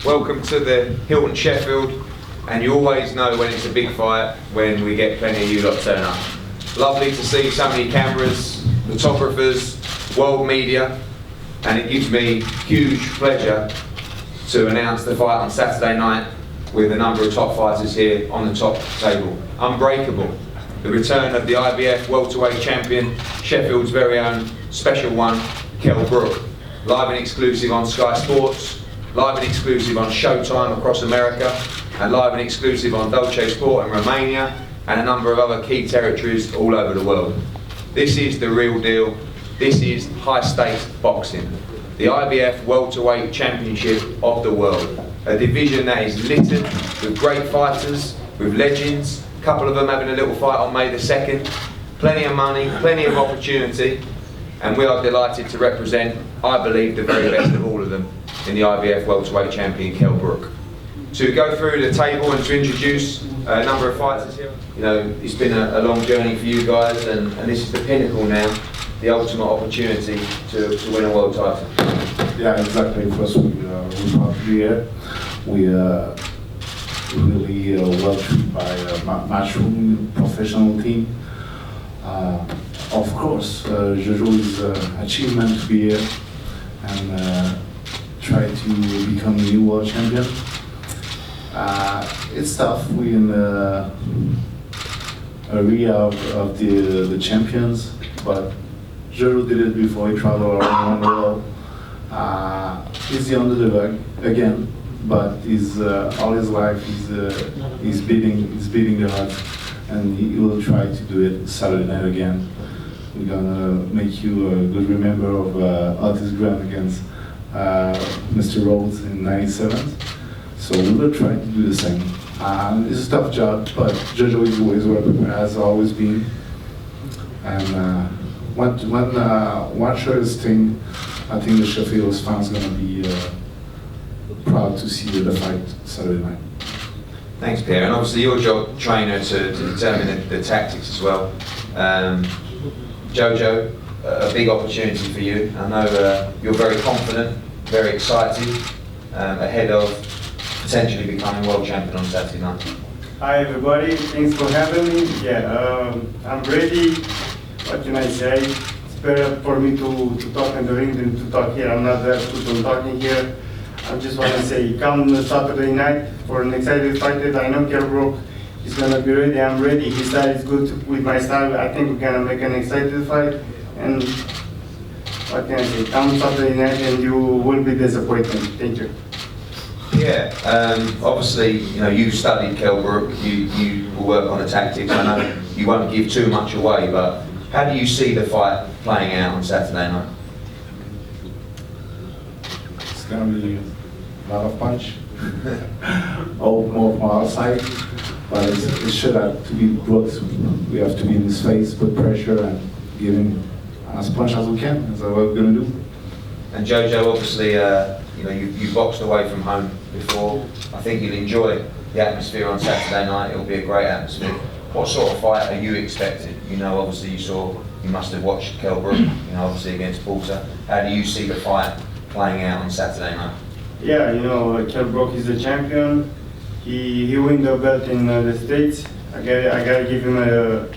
welcome to the Hilton Sheffield, and you always know when it's a big fight when we get plenty of you lot turn up. Lovely to see so many cameras, photographers, world media, and it gives me huge pleasure to announce the fight on Saturday night with a number of top fighters here on the top table. Unbreakable, the return of the IBF Welterweight champion, Sheffield's very own special one, Kell Brook. Live and exclusive on Sky Sports, live and exclusive on Showtime across America, and live and exclusive on Dolce Sport in Romania, and a number of other key territories all over the world. This is the real deal. This is high stakes boxing. The IBF Welterweight Championship of the world. A division that is littered with great fighters, with legends, a couple of them having a little fight on May the 2nd. Plenty of money, plenty of opportunity, and we are delighted to represent, I believe, the very best of all of them in the IBF Welterweight champion, Kell Brook. To go through the table and to introduce a number of fighters here. You know, it's been a long journey for you guys, and this is the pinnacle now, the ultimate opportunity to win a world title. Yeah, exactly. First, we're proud to be here. We really well treated by a matchroom professional team. Of course, Jojo's achievement to be here and try to become a new world champion. It's tough. We're in the area of the champions, but Jojo did it before. He traveled around the world. He's the underdog again, but he's all his life he's beating the odds, and he will try to do it Saturday night again. We're gonna make you a good remember of Otis Grant against Mr. Rhodes in '97. So we will try to do the same. It's a tough job, but Jojo is always well prepared, has always been. And when Shredder's thing, I think the Sheffield's fans gonna be proud to see the fight Saturday night. Thanks, Pierre. And obviously your job, trainer, to determine the tactics as well. Jojo, a big opportunity for you. I know you're very confident, very excited, ahead of potentially becoming world champion on Saturday night. Hi everybody, thanks for having me. Yeah, I'm ready. What can I say? It's better for me to talk in the ring than to talk here. I'm not that good on talking here. I just want to say, come Saturday night for an excited fight that I know Kell Brook is going to be ready. I'm ready. His style is good with my style. I think we're going to make an excited fight. And what can I say? Come Saturday night and you will be disappointed. Thank you. Yeah, obviously, you know, you studied Kell Brook, you will work on the tactics. I know you won't give too much away, but how do you see the fight playing out on Saturday night? It's going to be a lot of punch. More from our side, but it should have to be Brooks. We have to be in his face, put pressure, and give him as much as we can. That's what we're going to do. And Jojo, obviously, you know, you boxed away from home before. I think you'll enjoy the atmosphere on Saturday night. It'll be a great atmosphere. What sort of fight are you expecting? You know, obviously you must have watched Kell Brook, you know, obviously against Porter. How do you see the fight playing out on Saturday night? Yeah, you know, Kell Brook is the champion. He won the belt in the States. I gotta give him a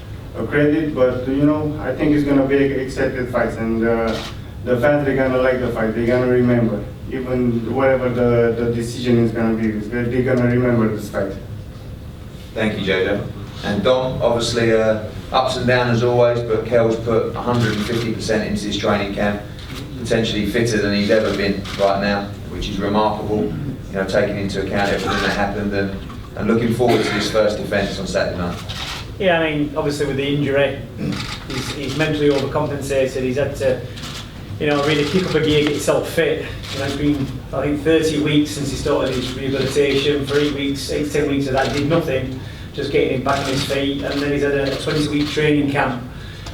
credit, but you know, I think it's gonna be an excited fight, and the fans, they're gonna like the fight. They're gonna remember, even whatever the decision is gonna be. They're gonna remember this fight. Thank you, Jojo. And Dom, obviously ups and downs as always, but Kell's put 150% into his training camp, potentially fitter than he's ever been right now, which is remarkable, you know, taking into account everything that happened, and looking forward to his first defence on Saturday night. Yeah, I mean, obviously with the injury, he's mentally overcompensated. He's had to, you know, really kick up a gear, get himself fit. You know, it's been, I think, 30 weeks since he started his rehabilitation. For 8 to 10 weeks of that, he did nothing, just getting him back on his feet. And then he's had a 20-week training camp.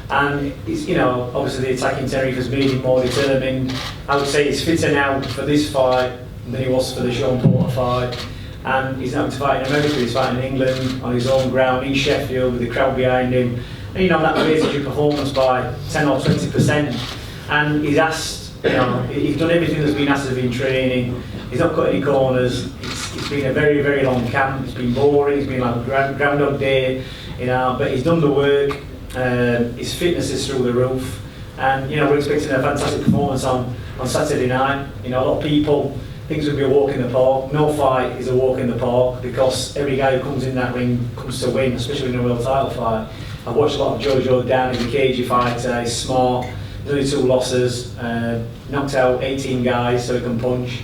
And he's, you know, obviously the attacking technique has made him more determined. I would say he's fitter now for this fight than he was for the Sean Porter fight. And he's now to fight in America. He's fighting in England on his own ground in Sheffield with the crowd behind him. And, you know, that raises your performance by 10 or 20%. And he's asked You know, he's done everything that's been asked of him in training. He's not cut any corners. It's been a very, very long camp. It's been boring. It's been like Groundhog Day, you know. But he's done the work. His fitness is through the roof, and you know we're expecting a fantastic performance on Saturday night. You know, a lot of people think it's going to be a walk in the park. No fight is a walk in the park because every guy who comes in that ring comes to win, especially in a world title fight. I've watched a lot of Jojo Dan. He's a cagey fighter. He's smart. There's only 2 losses. Knocked out 18 guys so he can punch.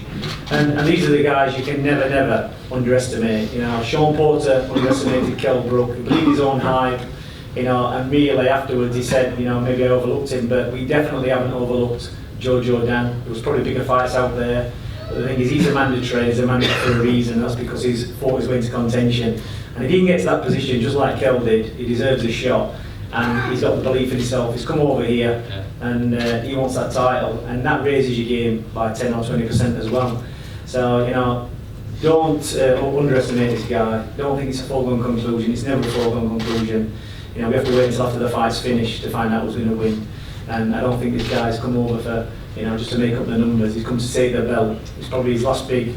And these are the guys you can never underestimate. You know, Sean Porter underestimated Kell Brook. He believed his own hype. You know, and really afterwards he said, you know, maybe I overlooked him, but we definitely haven't overlooked Jojo Dan. There was probably bigger fights out there. But the thing is, he's a mandatory. He's a mandatory for a reason. That's because he's fought his way into contention. And if he can get to that position, just like Kell did, he deserves a shot. And he's got the belief in himself. He's come over here, and he wants that title, and that raises your game by 10 or 20% as well. So you know, don't underestimate this guy. Don't think it's a foregone conclusion. It's never a foregone conclusion. You know, we have to wait until after the fight's finished to find out who's going to win. And I don't think this guy's come over for, you know, just to make up the numbers. He's come to take the belt. It's probably his last big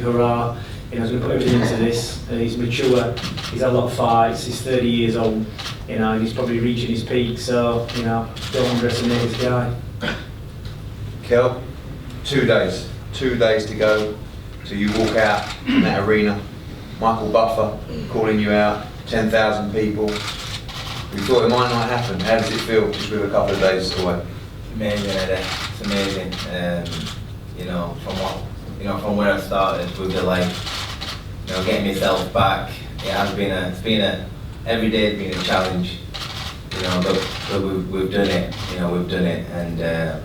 hurrah. You know, he's going to put everything into this. He's mature. He's had a lot of fights. He's 30 years old. You know, and he's probably reaching his peak. So, you know, don't underestimate this guy. Kell, 2 days. 2 days to go. So you walk out in that arena. Michael Buffer calling you out. 10,000 people. We thought it might not happen. How does it feel just with a couple of days away? Amazing, Eddie. It's amazing. You know, from where I started with the you know, getting myself back. It's been a every day has been a challenge. You know, but we've done it. You know, we've done it, and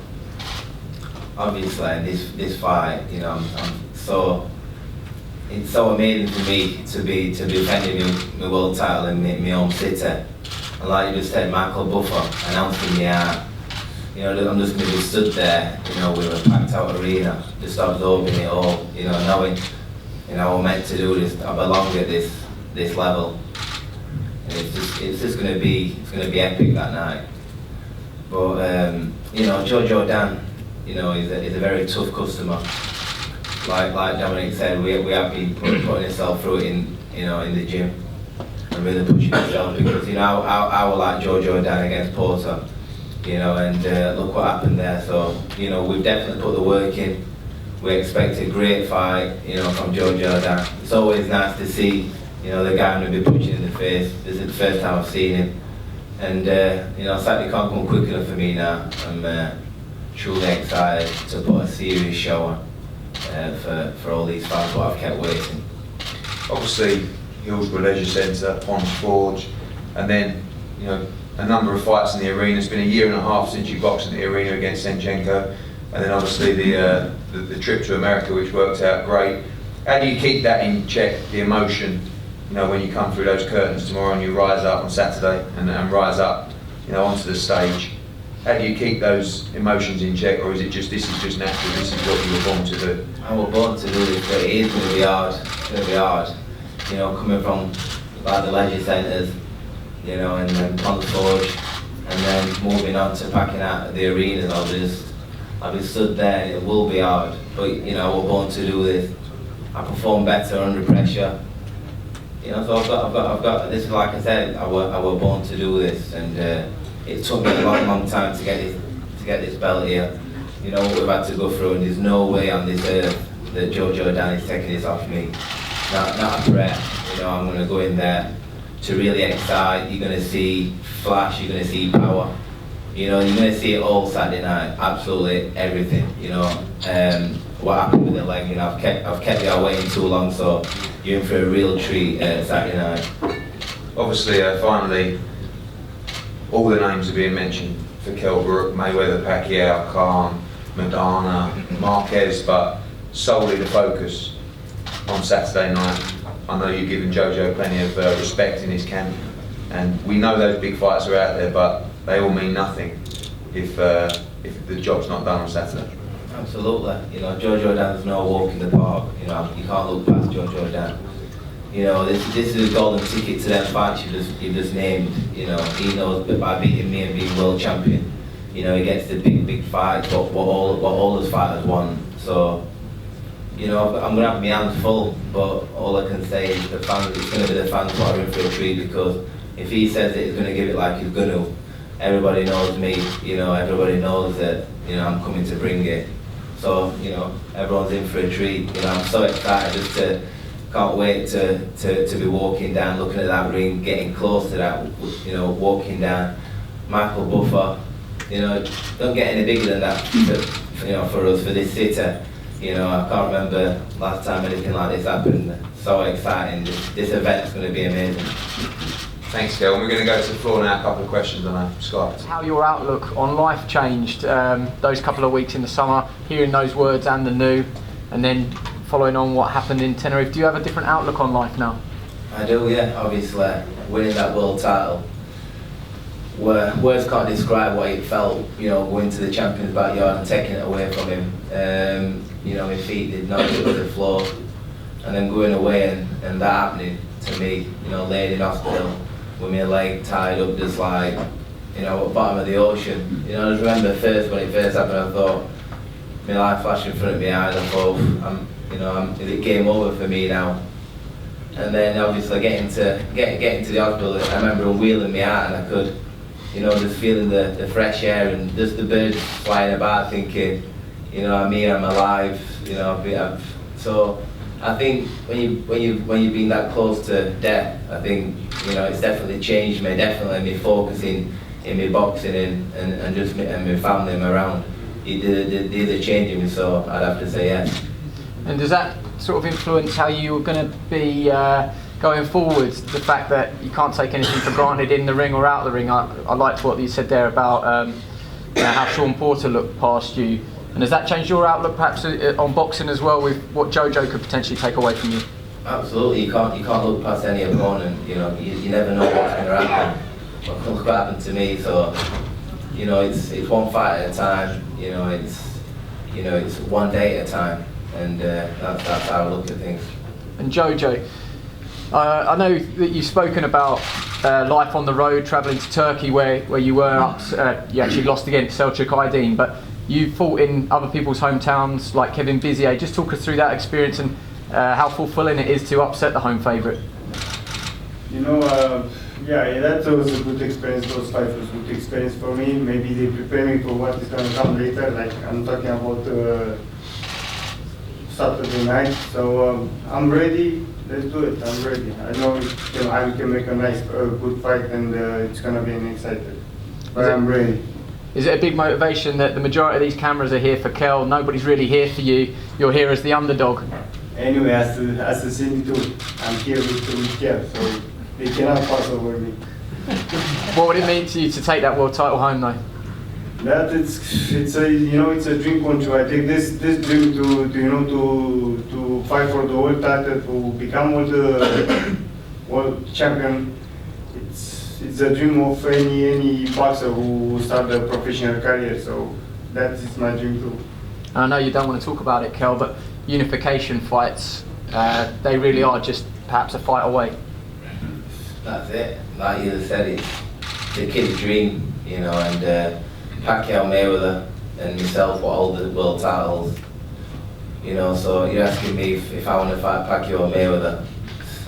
obviously this fight. You know, it's so amazing for me to be defending my world title in my home city. And like you just said, Michael Buffer announcing me out. You know, I'm just going to be stood there, you know, with a packed out arena, just absorbing it all, you know, knowing, you know, I'm meant to do this, I belong at this level. And it's just going to be epic that night. But, you know, Jojo Dan, you know, is a very tough customer. Like Dominic said, we have been putting ourselves through it in the gym. And really pushing himself because, you know, I would like Jojo Dan against Porter, you know, and look what happened there. So, you know, we've definitely put the work in. We expect a great fight, you know, from Jojo Dan. It's always nice to see, you know, the guy I'm going to be punching in the face. This is the first time I've seen him. And, you know, sadly can't come quick enough for me now. I'm truly excited to put a serious show on for all these fans, but I've kept waiting. Obviously, Hillsborough Leisure Centre, Ponds Forge, and then, you know, a number of fights in the arena. It's been a year and a half since you boxed in the arena against Senchenko, and then obviously the trip to America, which worked out great. How do you keep that in check, the emotion, you know, when you come through those curtains tomorrow and you rise up on Saturday and rise up, you know, onto the stage? How do you keep those emotions in check, or is it just, this is just natural, this is what you were born to do? I was born to do this, but it is going to be hard. It's going to be hard. You know, coming from like the leisure centres, you know, and then Ponds Forge, and then moving on to packing out the arenas, I'll be stood there, and it will be hard. But you know, I was born to do this. I perform better under pressure. You know, so I've got. This is like I said, I was born to do this, and it took me a long time to get this belt here. You know what we've had to go through, and there's no way on this earth that Jojo Dan is taking this off me. Not a threat. You know, I'm going to go in there to really excite. You're going to see flash. You're going to see power. You know, you're going to see it all Saturday night. Absolutely everything. You know, what happened with the leg. You know, I've kept you waiting too long, so you're in for a real treat Saturday night. Obviously, finally, all the names are being mentioned for Kell Brook, Mayweather, Pacquiao, Khan, Madonna, Marquez, but solely the focus on Saturday night. I know you've given Jojo plenty of respect in his camp, and we know those big fights are out there, but they all mean nothing if the job's not done on Saturday. Absolutely. You know, Jojo Dan's no walk in the park. You know, you can't look past Jojo Dan. You know, this is a golden ticket to them fights you just named. You know, he knows that by beating me and being world champion, you know, he gets the big fights, what all those fighters want. So, you know, I'm gonna have my hands full, but all I can say is the fans. It's gonna be the fans that are in for a treat, because if he says that he's gonna give it like he's gonna, everybody knows me. You know, everybody knows that, you know, I'm coming to bring it. So, you know, everyone's in for a treat. You know, I'm so excited, can't wait to be walking down, looking at that ring, getting close to that, you know, walking down. Michael Buffer, you know, don't get any bigger than that, for, you know, for us, for this city. You know, I can't remember last time anything like this happened. So exciting. This event's going to be amazing. Thanks, Kell. We're going to go to the floor now. A couple of questions on Skype. How your outlook on life changed those couple of weeks in the summer, hearing those words and the new, and then following on what happened in Tenerife. Do you have a different outlook on life now? I do, yeah. Obviously, winning that world title. Words can't describe what it felt, you know, going to the champion's backyard and taking it away from him. You know, my feet did not hit the floor, and then going away and that happening to me, you know, laid in hospital with my leg tied up, just like, you know, at the bottom of the ocean. You know, I just remember when it first happened, I thought, my life flashed in front of my eyes. I thought, is it game over for me now? And then obviously getting to the hospital, I remember wheeling me out, and I could, you know, just feeling the fresh air and just the birds flying about, thinking, you know, I'm here, I'm alive, you know. So I think when you've been that close to death, I think, you know, it's definitely changed me. Definitely me focusing in my boxing and just me and my family and around. It did change me. So I'd have to say yes. And does that sort of influence how you're going to be going forwards? The fact that you can't take anything for granted in the ring or out of the ring. I liked what you said there about you know, how Sean Porter looked past you. And has that changed your outlook perhaps on boxing as well, with what Jojo could potentially take away from you? Absolutely, you can't look past any opponent. You know, you never know what's going to happen. What happened to me? So, you know, it's one fight at a time. You know, it's one day at a time, and that's how I look at things. And Jojo, I know that you've spoken about life on the road, travelling to Turkey, where you were up. You actually lost against Selçuk Aydin, but you fought in other people's hometowns like Kevin Bizier. Just talk us through that experience and how fulfilling it is to upset the home favourite. You know, yeah, that was a good experience. Those fights was a good experience for me. Maybe they prepare me for what is going to come later. Like I'm talking about Saturday night. So I'm ready. Let's do it. I'm ready. I know I can make a nice, good fight, and it's going to be an exciting. But I'm ready. Is it a big motivation that the majority of these cameras are here for Kell? Nobody's really here for you. You're here as the underdog. Anyway, as the same too, I'm here with Kell, so they cannot pass over me. What would it mean to you to take that world title home, though? That it's a, you know, it's a dream come true. I take this dream to fight for the world title, to become world champion. It's a dream of any boxer who start a professional career. So that is my dream too. I know you don't want to talk about it, Kell, but unification fights, they really are just perhaps a fight away. That's it. Like you said, it's a kid's dream, you know, and Pacquiao, Mayweather and myself were all the world titles, you know, so you're asking me if I want to fight Pacquiao or Mayweather.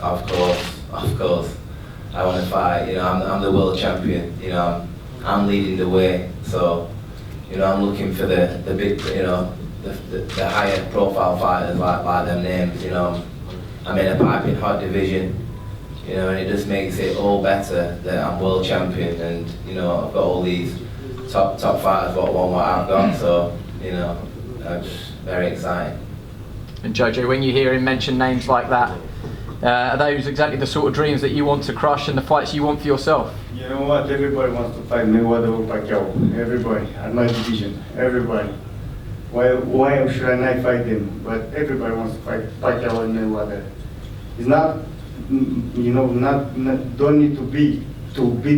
Of course. I want to fight, you know, I'm the world champion, you know, I'm leading the way, so, you know, I'm looking for the big, you know, the higher profile fighters like them names, you know. I'm in a piping hot division, you know, and it just makes it all better that I'm world champion, and, you know, I've got all these top fighters what I've got, so, you know, it's very exciting. And Jojo, when you hear him mention names like that, are those exactly the sort of dreams that you want to crush and the fights you want for yourself? You know what? Everybody wants to fight Mayweather or Pacquiao. Everybody, at my division. Everybody. Why should I not fight them? But everybody wants to fight Pacquiao and Mayweather. It's not, you know, don't need to beat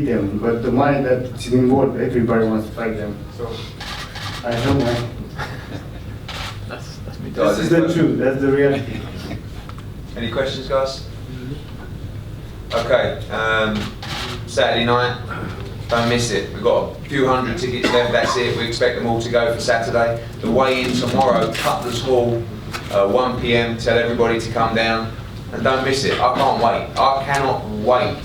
them, but the money that's involved, everybody wants to fight them. So I don't mind. That's me. This is the truth. That's the reality. Any questions, guys? Okay, Saturday night, Don't miss it. We've got a few hundred tickets left, that's it. We expect them all to go for Saturday. The weigh-in tomorrow, Cutler's Hall, 1 PM. Tell everybody to come down. And don't miss it. I can't wait. I cannot wait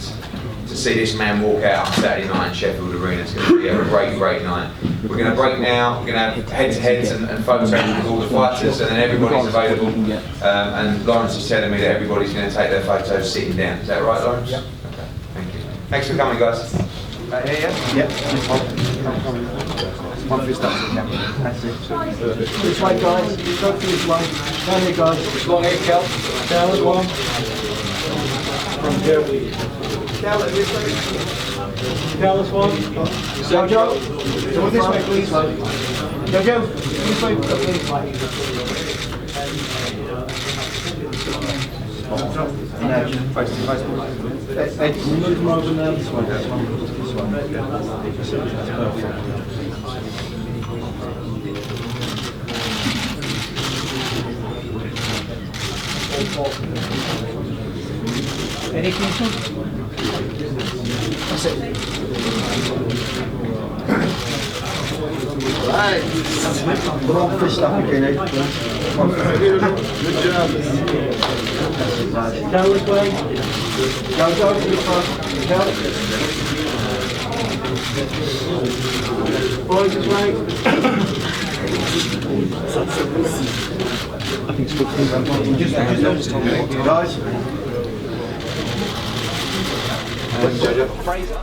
to see this man walk out on Saturday night in Sheffield Arena. It's going to be a great, great night. We're going to break now. We're going to have head-to-heads and photos with all the fighters, and then everybody's available. And Lawrence is telling me that everybody's going to take their photos sitting down. Is that right, Lawrence? Yep. Okay. Thank you. Thanks for coming, guys. Right here, yeah? Yep. One fist up to the camera. That's it. This way, guys. Go through this way. Down here, guys. Long here, Kel. Down as one. From Kel. Kel, this way. Kel, this one. Jojo. So this way, please. Jojo, this way, please. Move them over now. This one. This one. Any questions? That's it. Right. Wrong fist up again, eh? Good job. Down this way. Go to the front. Down. Boys this way. I think it's good. Guys. Fraser.